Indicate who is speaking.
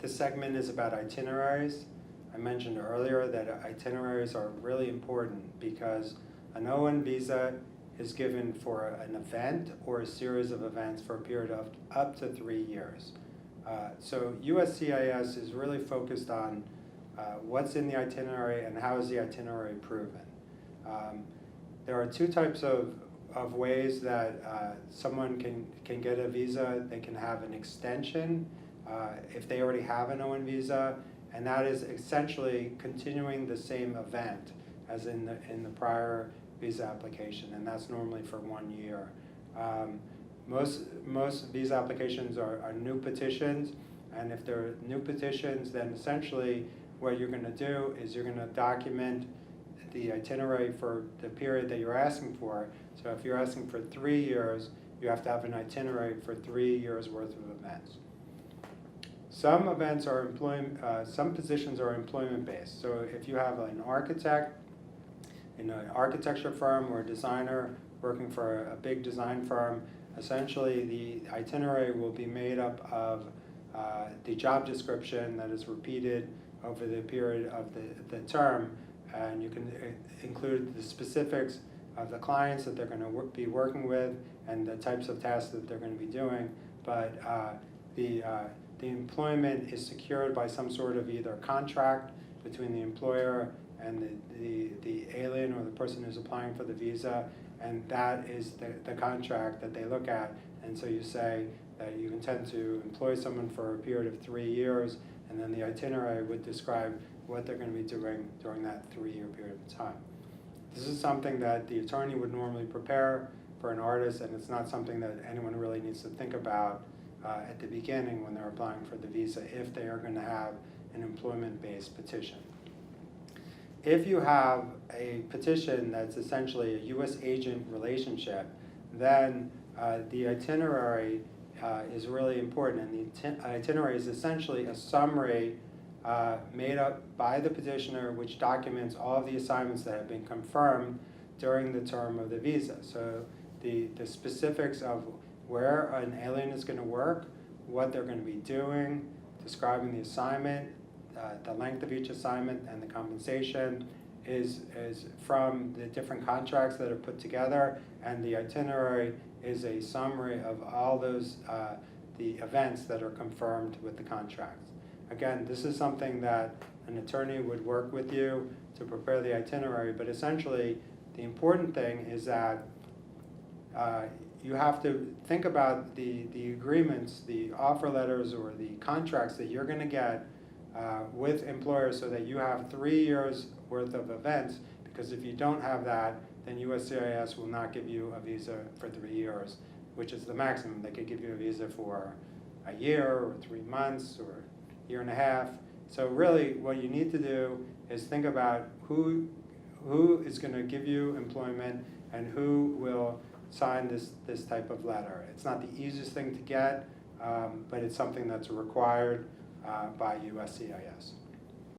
Speaker 1: This segment is about itineraries. I mentioned earlier that itineraries are really important because an O1 visa is given for an event or a series of events for a period of up to 3 years. So USCIS is really focused on what's in the itinerary and how is the itinerary proven. There are two types of ways that someone can get a visa. They can have an extension if they already have an O1 visa, and that is essentially continuing the same event as in the prior visa application, and that's normally for 1 year. Most visa applications are new petitions, and if they're new petitions, then essentially what you're going to do is you're going to document the itinerary for the period that you're asking for. So if you're asking for 3 years, you have to have an itinerary for 3 years worth of events. Some events are some positions are employment-based. So if you have an architect in an architecture firm or a designer working for a big design firm, essentially the itinerary will be made up of the job description that is repeated over the period of the term, and you can include the specifics of the clients that they're going to be working with and the types of tasks that they're going to be doing. But the employment is secured by some sort of either contract between the employer and the alien or the person who's applying for the visa, and that is the contract that they look at. And so you say that you intend to employ someone for a period of 3 years, and then the itinerary would describe what they're going to be doing during that 3-year period of time. This is something that the attorney would normally prepare for an artist, and it's not something that anyone really needs to think about at the beginning when they're applying for the visa if they are going to have an employment-based petition. If you have a petition that's essentially a U.S. agent relationship, then the itinerary is really important, and the itinerary is essentially a summary made up by the petitioner which documents all of the assignments that have been confirmed during the term of the visa. So the specifics of where an alien is going to work, what they're going to be doing, describing the assignment, the length of each assignment, and the compensation is from the different contracts that are put together, and the itinerary is a summary of all those the events that are confirmed with the contracts. Again, this is something that an attorney would work with you to prepare the itinerary, but essentially the important thing is that you have to think about the agreements, the offer letters, or the contracts that you're going to get with employers so that you have 3 years worth of events, because if you don't have that, then USCIS will not give you a visa for 3 years, which is the maximum. They could give you a visa for a year or 3 months or a year and a half. So really what you need to do is think about who is going to give you employment and who will sign this type of letter. It's not the easiest thing to get, but it's something that's required by USCIS.